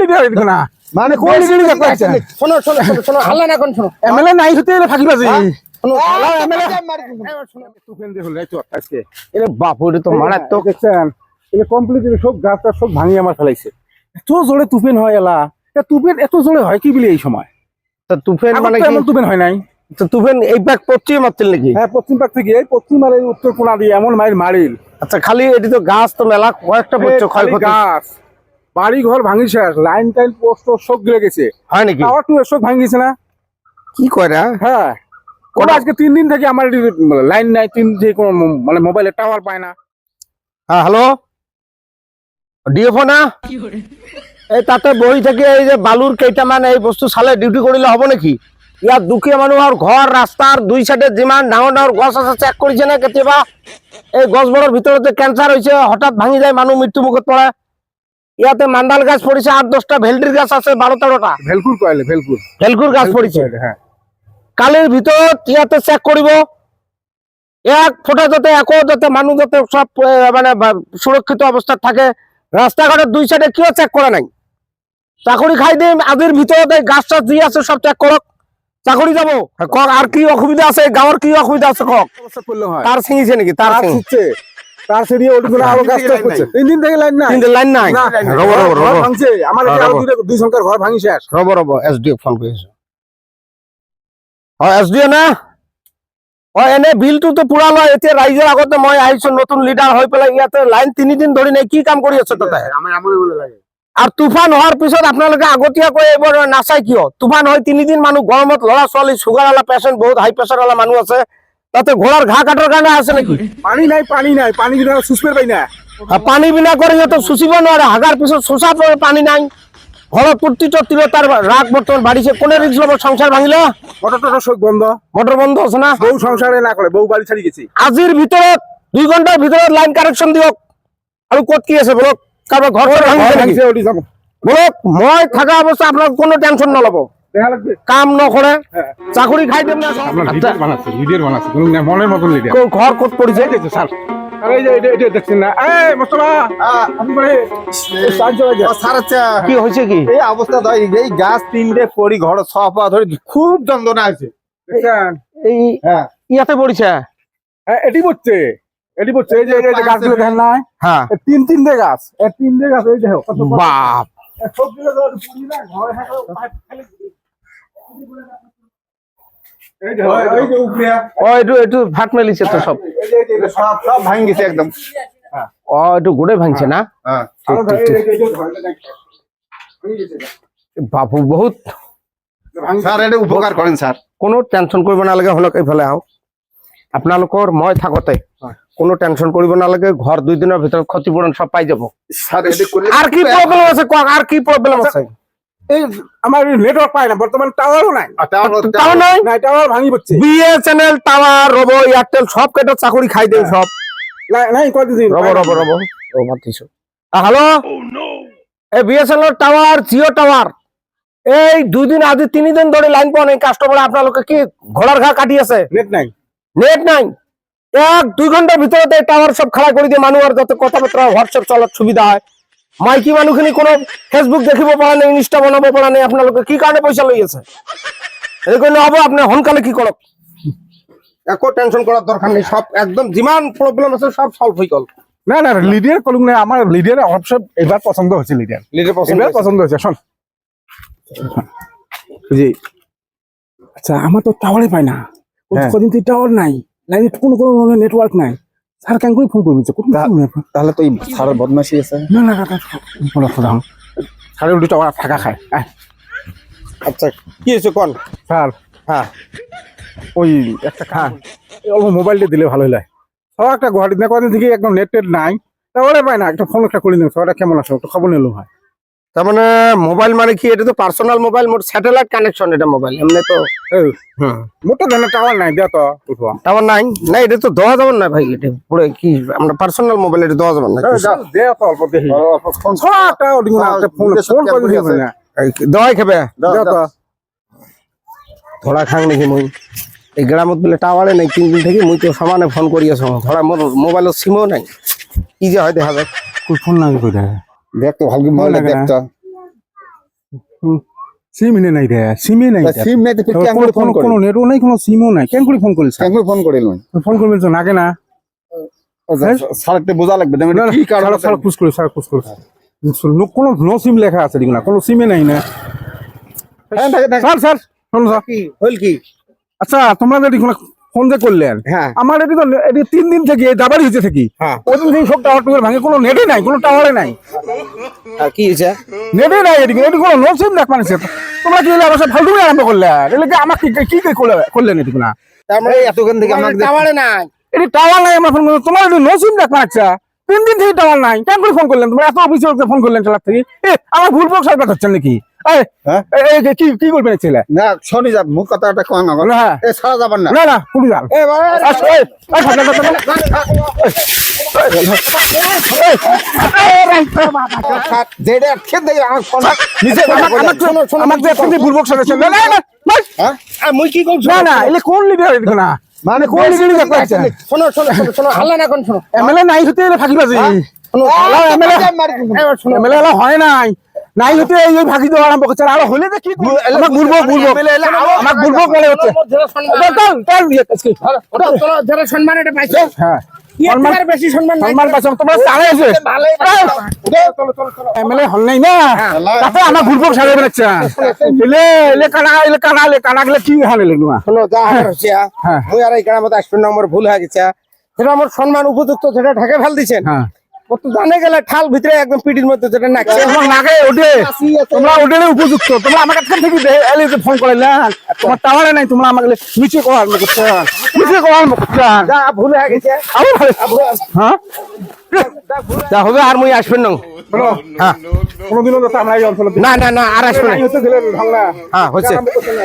Leader এটা না মানে কোন লিডার কথা শোনো শোনো শোনো হাল্লা না কোন শোনো এমএলএ নাই হতে ফাঁকিবাজি শোনো এমএলএ তুফান দিয়ে হলো তো আজকে এরে বাপ ওরে তো মারাত্মক দেখছেন এটা কমপ্লিট সব গাছটা সব ভাঙিয়ে আমার ফেলাইছে এত জোরে তুফান হয় এলা তুফান এত জোরে হয় কি বলি এই সময় তা তুফান মানে কি এমন তুফান হয় নাই তো তুফান এই পাক পশ্চিম মারছিল নাকি হ্যাঁ পশ্চিম পাক থেকে এই পশ্চিম আর এই উত্তর কোণা দিয়ে এমন মাইল মারিল আচ্ছা খালি এটি তো গাছ তো মেলা কয়েকটা বছর ক্ষয়ক্ষতি গাছ বাড়ি ঘর ভাঙি শেষ লাইন টাইন পোস্ট সব গিলে গেছে হয় নাকি টাওয়ার টু সব ভাঙি গেছে না কি করে হ্যাঁ কোন আজকে 3 দিন থেকে আমার লাইন নাই যে কোনো মানে মোবাইলে টাওয়ার পায় না হ্যাঁ হ্যালো ডিএফও না এই তাতে বহি থেকে এই যে বালুর কেইটামান এই বস্তু চালে ডিউটি কৰিলে হ'ব নেকি ইয়াত দুখীয়া মানুহৰ ঘৰ ৰাস্তাৰ দুই চাইডে যিমান ডাঙৰ ডাঙৰ গছ আছে চেক কৰিছে নে কেতিয়াবা এই গছবোৰৰ ভিতৰতে কেঞ্চাৰ হৈছে হঠাৎ ভাঙি যায় মানুহ মৃত্যু মুখত পৰে ইয়াতে মান্দাল গাছ পৰিছে 8-10টা ভেলটিৰ গাছ আছে 12-13টা ভেলকুর কইলে ভেলকুৰ গাছ পৰিছে হ্যাঁ কালিৰ ভিতৰত ইয়াতে চেক কৰিব এক ফোটা যাতে একো যাতে মানুহ যাতে সব মানে সুরক্ষিত অবস্থাত থাকে রাস্তাঘাটের দুই সাইডে কিয় চেক করা নাই চাকরি খাই দিম আজির ভিতরতে গাছ টাছ যি আছে সব চেক করক চাকরি যাব কক আর কি অসুবিধা আছে গাঁৱৰ কি অসুবিধা আছে কক অবস্থা করলে হয় তার ছিঙিছে নাকি তার ছিঁড়ছে তার সেরিয়ে ওটি আরো গাছ টাছ করছে 3 দিন থেকে লাইন নাই লাইন নাই রব রব ঘর রব ভাঙছে আমার এটা আরো দুই সংখ্যার ঘর ভাঙি শেষ রব রব এসডিও ফোন কৰিছো এসডিও না এনে বিলটো তো পুৰা লয় এতিয়া ৰাইজৰ আগতে মই আহিছো নতুন লিডাৰ হৈ পেলাই ইয়াতে লাইন 3 দিন ধৰি নাই কি কাম কৰি আছে তাতে আমরি বলে লাগে আর তুফান হওয়ার পিছত আপনাদের আগতীয়াকৈ এবার নাচাই কিয় তুফান হয় 3 দিন মানুষ গরমত লড়া ছোৱালী সুগার আলা পেশেন্ট বহুত হাই প্রেসার আলা মানুষ আছে তাতে ঘোড়ার ঘা কাটার কারণে আছে নাকি পানি নাই পানি বিনা সুস্পের পাই না পানি বিনা করে তো শুষিব নোৱাৰে হাগার পিছত শুষা পানি নাই ঘৰত পুটি টটিল তার রাগ বর্তমান বাড়িছে কোনে রিক্স লব সংসার ভাঙিল মোটর সব বন্ধ মোটর বন্ধ আছে না বউ সংসারে না করে বউ বাড়ি ছাড়ি গেছে আজির ভিতৰত 2 ঘন্টার ভিতৰত লাইন কানেকশন দিয়ক আৰু কত কি আছে বলক কারো ঘর ভাঙিছে ওটি যাব বলক মই থাকা অবস্থা আপনার কোনো টেনশন নলব দেখা লাগবে কাম নকরে চাকরি খাই দেব না আপনার লিডার বানাচ্ছে কোন মনের মতন লিডার ঘর কত পড়িছে স্যার আরে এই যে এটা দেখছেন না এই মোস্তফা আপনি ভাই সাহায্য হয়ে যায় স্যার আচ্ছা কি হয়েছে কি এই অবস্থা তো এই গাছ 3টে পড়ি ঘর সফা ধরে খুব যন্ত্রণা আছে দেখছেন এই হ্যাঁ ইয়াতে পড়িছে এটি বলছে এই যে গাছগুলো দেখেন না হ্যাঁ 3 গাছ এই 3 গাছ এই দেখো কত বাপ সবগুলো পুরি না ঘরে থাকো এই যে এই যে উপরে ও একটু ফাট মেলিছে তো সব এই যে সব ভাঙি গেছে একদম ও একটু গোড়ে ভাঙছে না হ্যাঁ বাপু বহুত স্যার এটা উপকার করেন স্যার কোনো টেনশন কৰিব নালাগে হলক এইফালে আহক আপোনালোকৰ মই থাকতে কোনো টেনশন কৰিব নালাগে ঘর 2 দিনৰ ভিতৰত ক্ষতিপূৰণ সব পাই যাব স্যার এটা করলে আর কি প্রবলেম আছে কক আর কি প্রবলেম আছে এই আমার নেটওয়ার্ক পায় না বর্তমান টাওয়ারও নাই তাও নাই নাই টাওয়ার ভাঙি পড়ছে বিএসএনএল টাওয়ার রব এয়ারটেল সব কেটে চাকরি খাই দেব সব নাই কতদিন রব ও মাতিছো হ্যালো এই বিএসএনএল টাওয়ার জিও টাওয়ার এই 2 দিন আজ 3 দিন ধরে লাইন পাওয়া নাই কাস্টমার আপনালোকে কি ঘোড়ার ঘা কাটি আছে নেট নাই এক 2 ঘন্টার ভিতরে টাওয়ার সব খাড়া করে দিয়ে মানুষ আর যাতে কথাবার্তা হোয়াটসঅ্যাপ চলার সুবিধা হয় মাইকি মানুষখিনি কোনো ফেসবুক দেখিব পৰা নাই ইনস্টা বনাব পৰা নাই আপোনালোকে কি কারণে পয়সা লৈ আছে এই কইলে হ'ব আপনি হনকালে কি করক একো টেনশন করার দরকার নেই সব একদম যিমান প্রবলেম আছে সব সলভ হই গল না লিডার কলুম না আমার লিডার অবশ্য এবার পছন্দ হয়েছে লিডার পছন্দ হয়েছে শোন জি আচ্ছা আমার তো টাওয়ারে পায় না কদিন তো টাওয়ার নাই লাইনে কোনো নেটওয়ার্ক নাই স্যার কেন করে ফোন করবি তাহলে তো এই স্যারের বদমাশি আছে না স্যারের উল্টো টাওয়ার ফাঁকা খায় আচ্ছা কি হয়েছে কোন স্যার হ্যাঁ ওই একটা অল্প মোবাইলটা দিলে ভালো হয় সব একটা গুয়াহাটি না কদিন থেকে একদম নেট নাই টাওয়ারে পায় না একটা ফোন একটা করে দিন সবাই কেমন আছে একটু খবর নিলো হয় তার মানে মোবাইল মানে কি এটা তো পার্সোনাল মোবাইল মোট স্যাটেলাইট কানেকশন এটা মোবাইল এমনি তো মোটা ধরনের টাওয়ার নাই দেয়া তো উঠবা টাওয়ার নাই না এটা তো দেওয়া যাবে না ভাই এটা পুরো কি আমরা পার্সোনাল মোবাইল এটা দেওয়া যাবে না দেয়া তো অল্প দেখি একটা ফোন করে দিবে না দওয়াই খাবে দেয়া তো ধরা খাং নাকি মই এই গ্রামত বলে টাওয়ারে নাই 3 দিন থেকে মই তো সমানে ফোন করি আছো ধরা মোর মোবাইলের সিমও নাই কি যে হয় দেখা যাক কোন ফোন লাগে কই দেখা দেখ তো ভালকে মোবাইল দেখ তো সিম এনে নাই রে, সিমে নাই রে। সিম নাই তো ফির কেন করে ফোন করে কোনো নেটও নাই, কোনো সিমও নাই, কেন করে ফোন করিস? কেন করে ফোন করে লই ফোন করবেন তো নাগে না। স্যার একটা বোঝা লাগবে দেখুন কি কারণ সারা খুশ করে, সারা খুশ করে। কোনো নো সিম লেখা আছে দেখুন না, কোনো সিমে নাই না। হ্যাঁ থাকে থাকে স্যার স্যার শোনো স্যার, কি হল কি আচ্ছা তোমরা যে দেখুন ফোন যে করলেন, হ্যাঁ আমার এটি তো এটি 3 দিন থেকে দাবারি হয়েছে থাকি। হ্যাঁ ওই দিন থেকে সব টাওয়ার টুয়ার ভাঙে, কোনো নেটই নাই, কোনো টাওয়ারে নাই, আর কি হইছে নেটই নাই এদিকে, এটি কোনো নো সিম দেখ মানেছে। তোমরা কি আমার সাথে ফালতুমি আরম্ভ করলে? এলে কি আমাকে কি কি করলেন এদিকে না? তার মানে এতক্ষণ থেকে আমাকে টাওয়ারে নাই এটি টাওয়ার নাই, আমার ফোন করলো, তোমার এটি নো সিম দেখ মানেছে। 3 দিন থেকে টাওয়ার নাই, কেন করে ফোন করলেন? তোমরা এত অফিসে ফোন করলেন চালার থেকে। আমার ভুল বক সার্ভিস হচ্ছেন নাকি? হ্যাঁ? কি কি করবেন ছেলে? না শনি যাব মুখ কথাটা কম না না এ সারা যাবেন না না না কুড়ি যান। এ বাবা যেটা খেত দেখে আমার ফোন নিজে আমার যে একটু ভুল বক সার্ভিস না না না হ্যাঁ মুই কি করছো না না এলে কোন লিডার এদিকে না, মানে কোন লিডার দেখ পাচ্ছে? শোনো শোনো শোনো শোনো আল্লাহ না কোন শোনো এমএলএ নাই হতে এলে ফাঁকিবাজি, শোনো এবার শোনো এমএলএ এলা হয় নাই, নাই হতে এই ফাঁকি দেওয়া আরম্ভ করছে। আর হলে যে কি আমাকে বলবো আমাকে বলবো বলে হচ্ছে। যারা সম্মান এটা পাইছে হ্যাঁ সম্মান বেশি সম্মান নাই সম্মান পাচ্ছ তোমরা চালাই আছে, ভালোই এমএলএ হল নাই না, তাতে আমার ভুলবো সারে বেড়াচ্ছে। এলে এলে কানা গেলে কি হালে লেগু না। শোনো যা হচ্ছে হ্যাঁ। মুই আর এই গ্রামে মতো আসবেন না, আমার ভুল হয়ে গেছে। সেটা আমার সম্মান উপযুক্ত যেটা ঢাকে ফেল দিচ্ছেন, হ্যাঁ ও তো জানে গেলে ঠাল ভিতরে একদম পিটির মধ্যে যেটা নাকছে তোমার নাকে ওঠে, তোমরা ওঠে উপযুক্ত। তোমরা আমার কাছ থেকে এলে ফোন করে না, তোমার টাওয়ারে নাই, তোমরা আমাকে নিচে করার মুখ করছে, নিচে করার মুখ করছে। যা ভুল হয়ে গেছে হ্যাঁ যা হবে আর মুই আসবেন না। শোনো, হ্যাঁ কোনোদিনও যাতে আমরা এই অঞ্চলে না না না আর আসবেন না। হচ্ছে ছেলে ভাঙলা হ্যাঁ হচ্ছে করছে না,